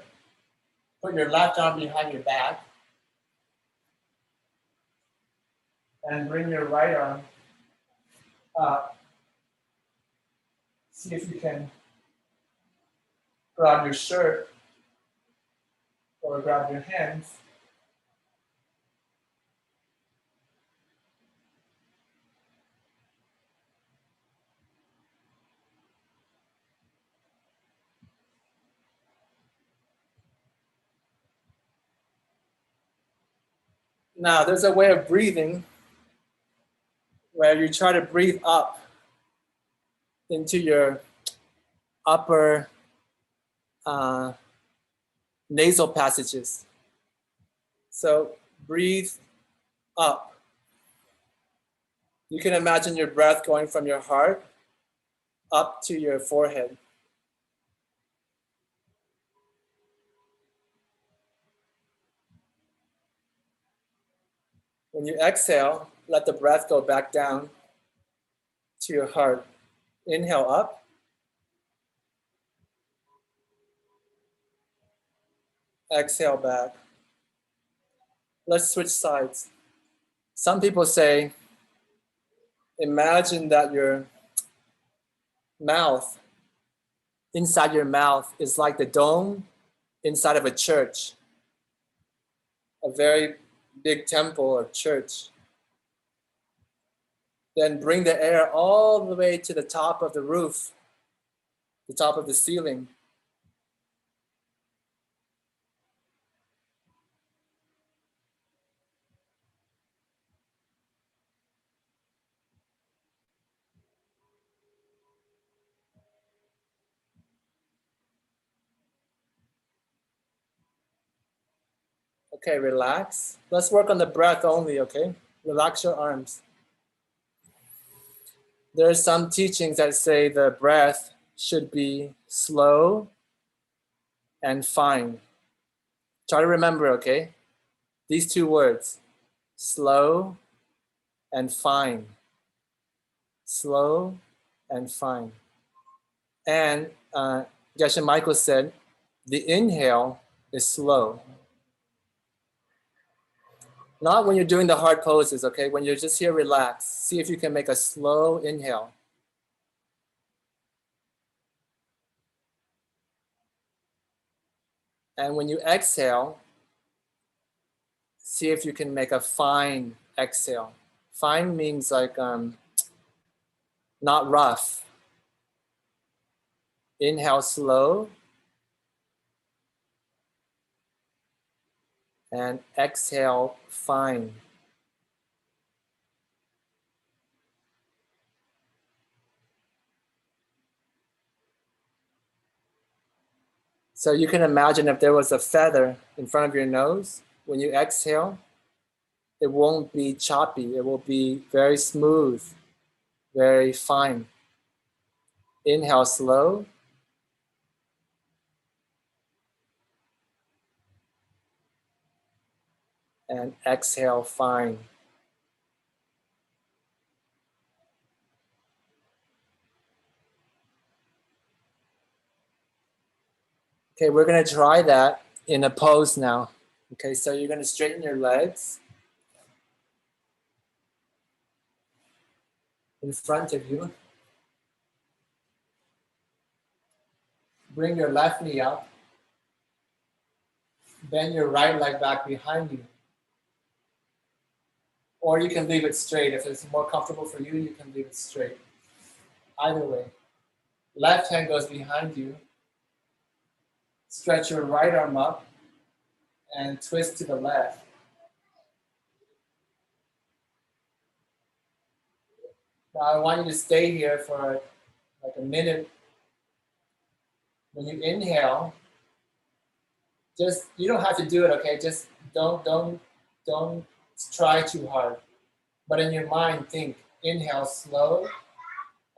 put your left arm behind your back. And bring your right arm up. See if you can grab your shirt or grab your hands. Now, there's a way of breathing where you try to breathe up into your upper nasal passages. So breathe up. You can imagine your breath going from your heart up to your forehead. When you exhale, let the breath go back down to your heart. Inhale up. Exhale back. Let's switch sides. Some people say, imagine that your mouth, inside your mouth, is like the dome inside of a church, a very big temple or church. Then bring the air all the way to the top of the roof, the top of the ceiling. Okay, relax. Let's work on the breath only, okay? Relax your arms. There are some teachings that say the breath should be slow and fine. Try to remember, okay? These two words, slow and fine. Slow and fine. And Geshe Michael said, the inhale is slow. Not when you're doing the hard poses, okay? When you're just here relaxed, see if you can make a slow inhale. And when you exhale, see if you can make a fine exhale. Fine means like not rough. Inhale slow and exhale fine. So you can imagine if there was a feather in front of your nose, when you exhale, it won't be choppy. It will be very smooth, very fine. Inhale slow. And exhale fine. Okay, we're gonna try that in a pose now. Okay, so you're gonna straighten your legs in front of you. Bring your left knee up. Bend your right leg back behind you. Or you can leave it straight. If it's more comfortable for you, you can leave it straight. Either way. Left hand goes behind you. Stretch your right arm up and twist to the left. Now I want you to stay here for like a minute. When you inhale, just, you don't have to do it, okay? Just don't try too hard. But in your mind, think, inhale slow,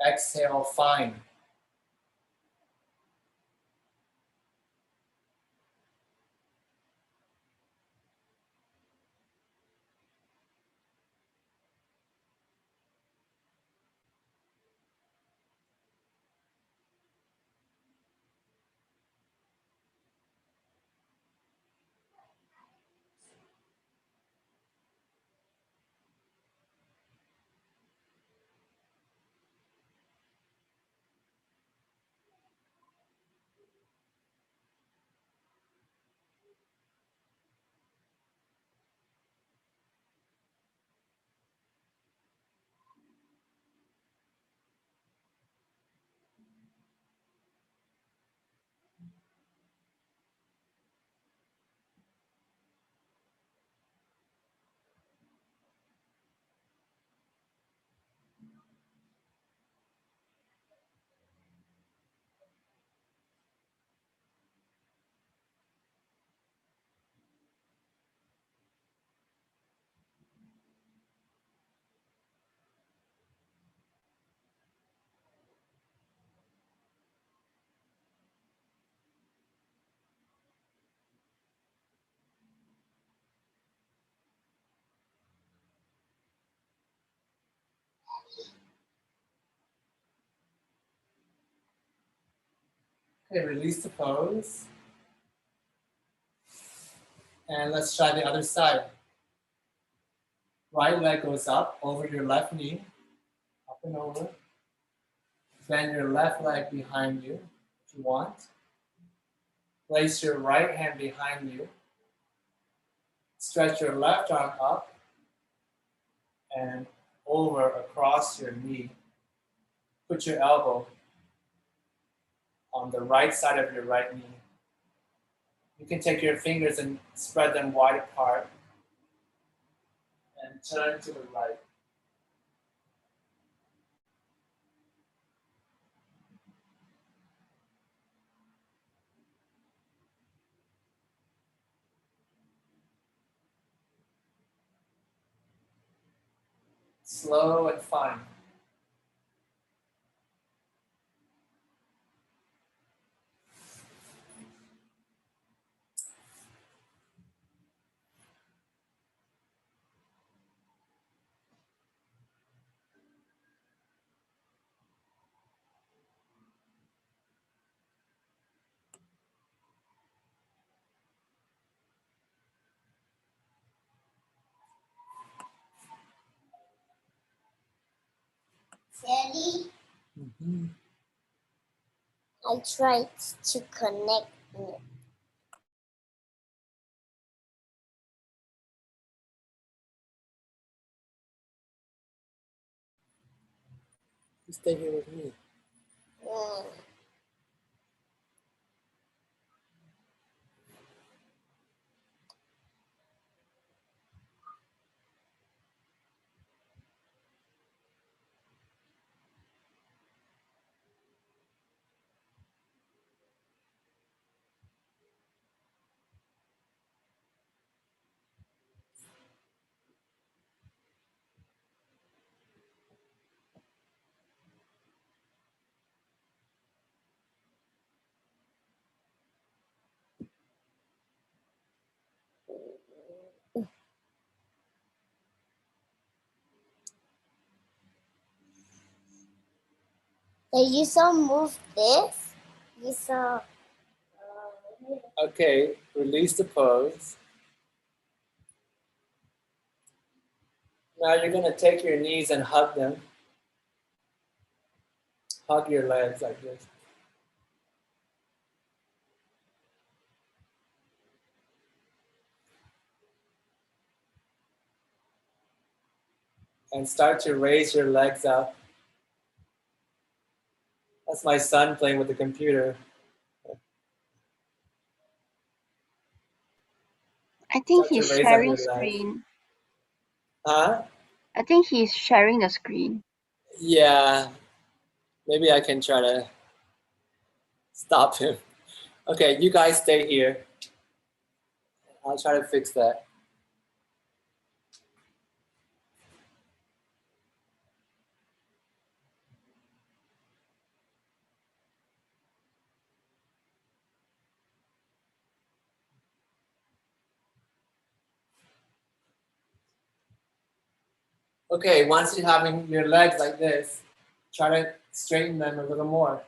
exhale fine. Okay, release the pose. And let's try the other side. Right leg goes up over your left knee, up and over. Bend your left leg behind you if you want. Place your right hand behind you. Stretch your left arm up and over across your knee. Put your elbow on the right side of your right knee. You can take your fingers and spread them wide apart and turn to the right. slow and fun. Daddy, Mm-hmm. I tried to connect it. You stay here with me. Mm. So you saw move this? You saw. Okay, release the pose. Now you're going to take your knees and hug them. Hug your legs like this. And start to raise your legs up. That's my son playing with the computer. I think Start to he's raise up sharing your legs. screen. Huh? I think he's sharing the screen. Yeah. Maybe I can try to stop him. Okay, you guys stay here. I'll try to fix that. Okay, once you're having your legs like this, try to straighten them a little more.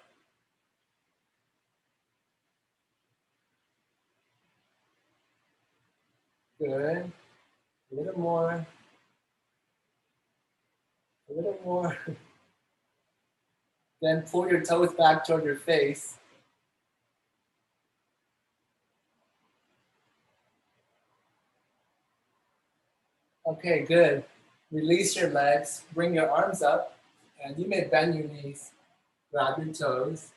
Good. A little more. A little more. Then pull your toes back toward your face. Okay, good. Release your legs, bring your arms up, and you may bend your knees. Grab your toes.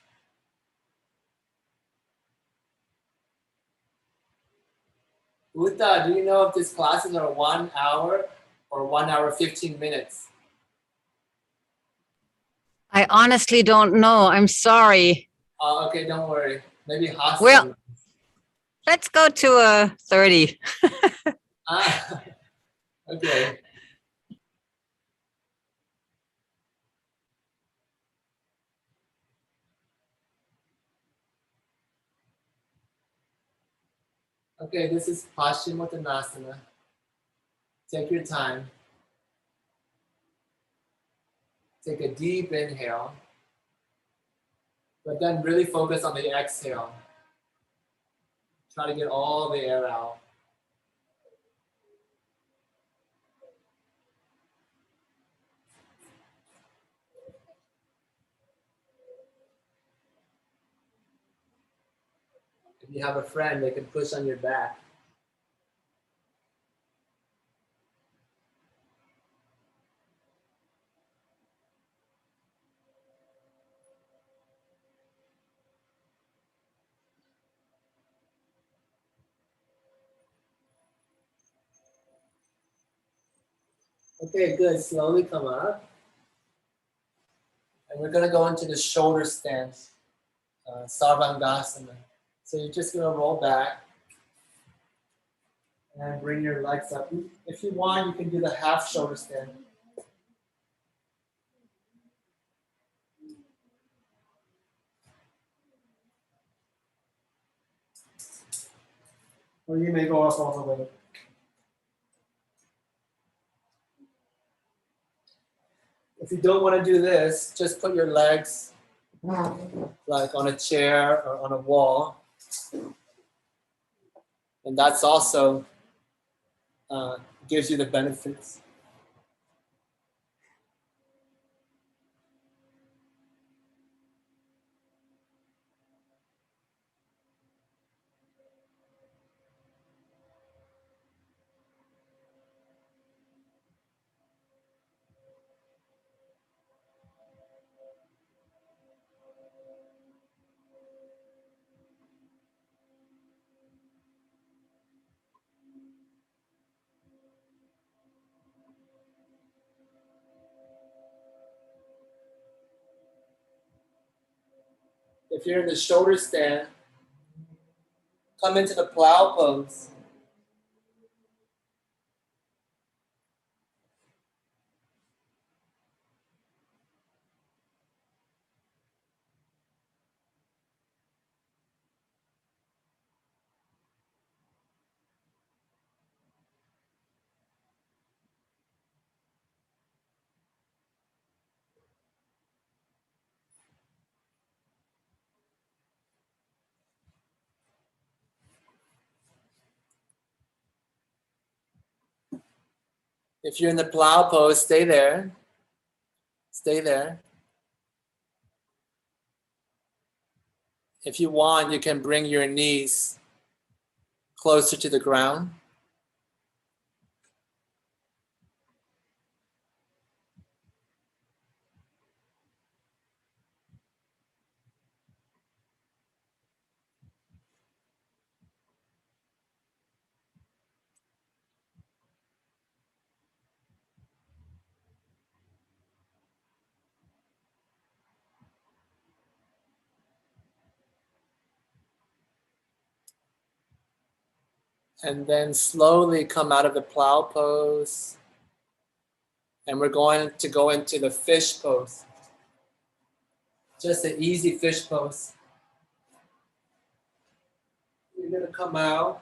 Uta, do you know if these classes are 1 hour or 1 hour 15 minutes? I honestly don't know. I'm sorry. Oh, okay, don't worry. Maybe hostel. Well, let's go to a 30. Ah, okay. Okay, this is Paschimottanasana. Take your time. Take a deep inhale, but then really focus on the exhale. Try to get all the air out. If you have a friend, they can push on your back. Okay, good. Slowly come up. And we're going to go into the shoulder stance, Sarvangasana. So you're just going to roll back and bring your legs up. If you want, you can do the half shoulder stand. Or you may go up all the way. If you don't want to do this, just put your legs like on a chair or on a wall. And that's also gives you the benefits. If you're in the shoulder stand, come into the plow pose. If you're in the plow pose, stay there. Stay there. If you want, you can bring your knees closer to the ground. And then slowly come out of the plow pose. And we're going to go into the fish pose. Just an easy fish pose. You're going to come out.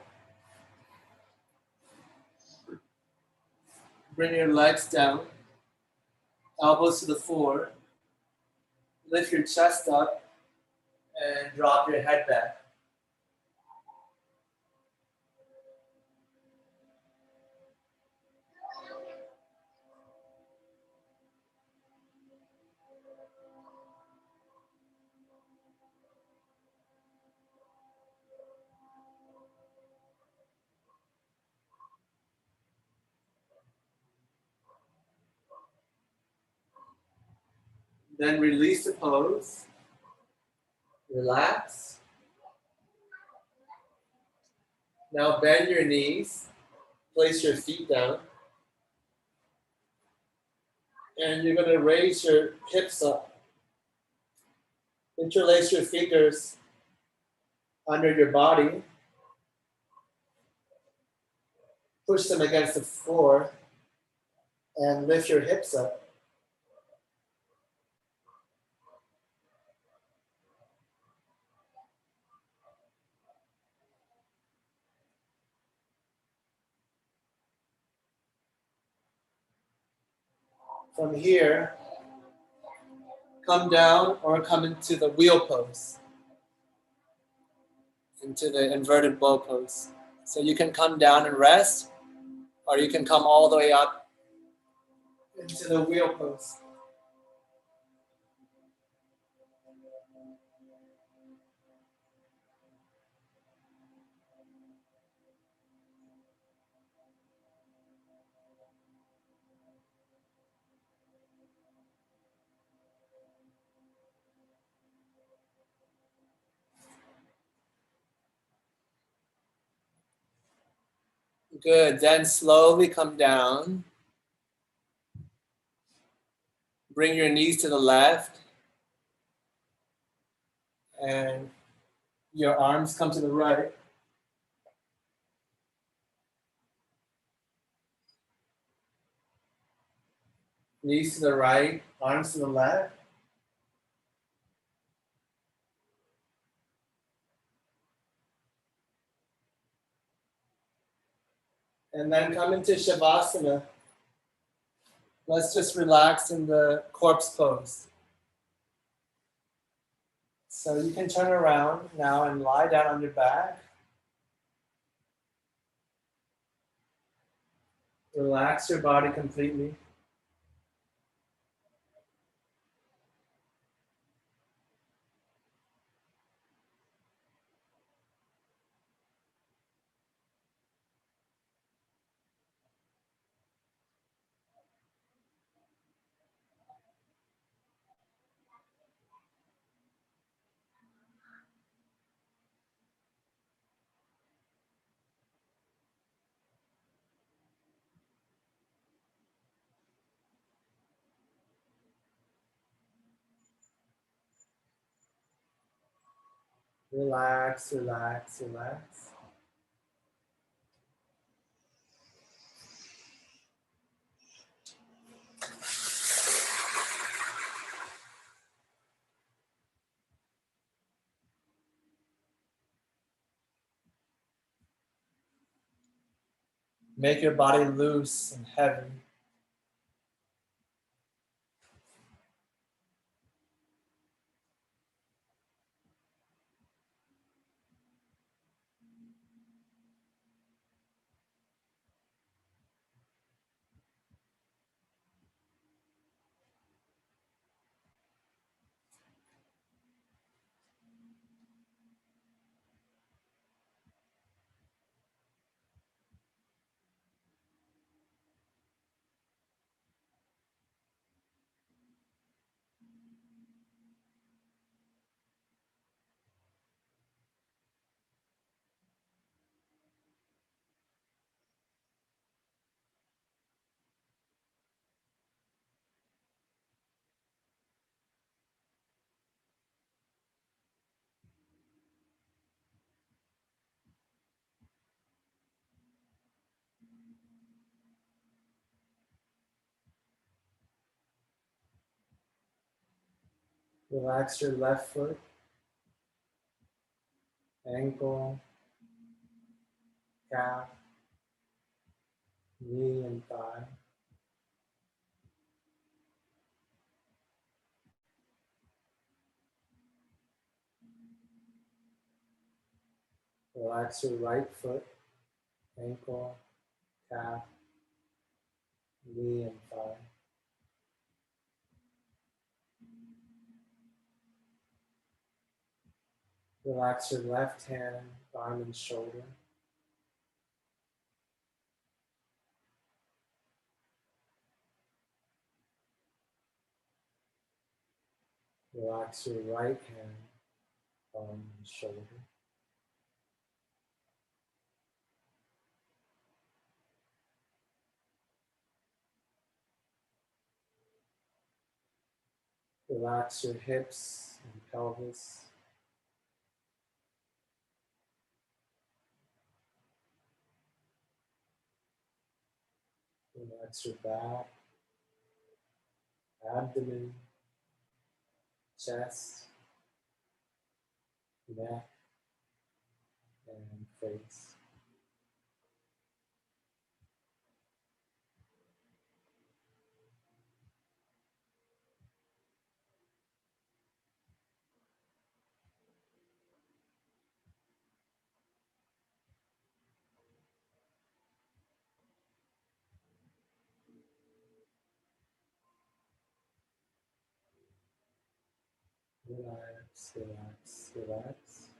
Bring your legs down. Elbows to the floor. Lift your chest up and drop your head back. Then release the pose. Relax. Now bend your knees. Place your feet down. And you're going to raise your hips up. Interlace your fingers under your body. Push them against the floor. And lift your hips up. From here, come down or come into the wheel pose, into the inverted bow pose. So you can come down and rest, or you can come all the way up into the wheel pose. Good, then slowly come down. Bring your knees to the left. And your arms come to the right. Knees to the right, arms to the left. And then come into Shavasana. Let's just relax in the corpse pose. So you can turn around now and lie down on your back. Relax your body completely. Relax, relax, relax. Make your body loose and heavy. Relax your left foot, ankle, calf, knee, and thigh. Relax your right foot, ankle, calf, knee, and thigh. Relax your left hand, arm, and shoulder. Relax your right hand, arm, and shoulder. Relax your hips and pelvis. Relax your back, abdomen, chest, neck, and face. Relax, relax, relax.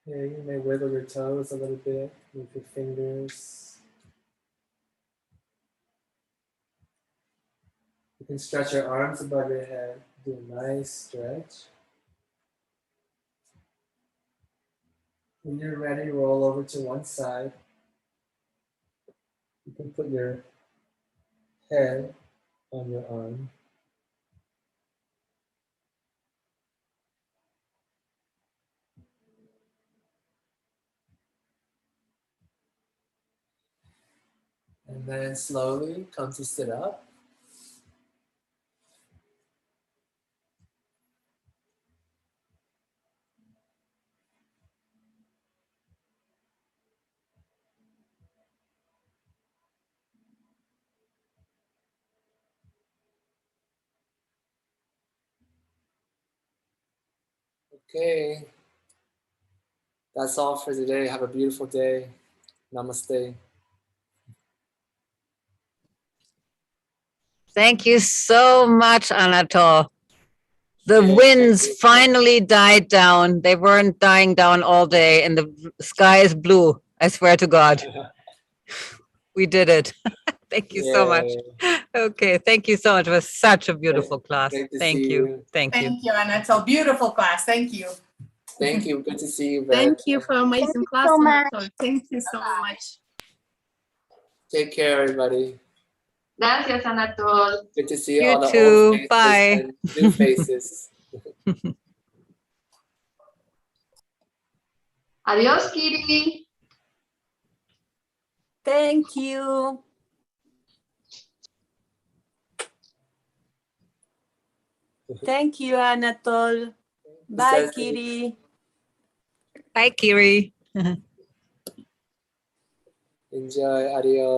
Yeah, you may wiggle your toes a little bit, move your fingers. You can stretch your arms above your head, do a nice stretch. When you're ready, roll over to one side. You can put your head on your arm. And then slowly come to sit up. Okay. That's all for today. Have a beautiful day. Namaste. Thank you so much, Anatole. The Yeah, winds thank you. finally died down. They weren't dying down all day, and the sky is blue. I swear to God. We did it. Thank you so much. Yay. Okay, thank you so much. It was such a beautiful class. Great to Thank see you. you. Thank you. Thank you, Anatole. Beautiful class. Thank you. Thank you. Good to see you. Thank you for Thank amazing you class, so much. Anatole. Thank you so much. Take care, everybody. Gracias, Anatole. Good to see You all the too. old faces Bye. and new faces. Adiós, Kitty. Thank you. Thank you, Anatole. Bye, Says- Kitty. Bye, Kiri. Enjoy. Adios.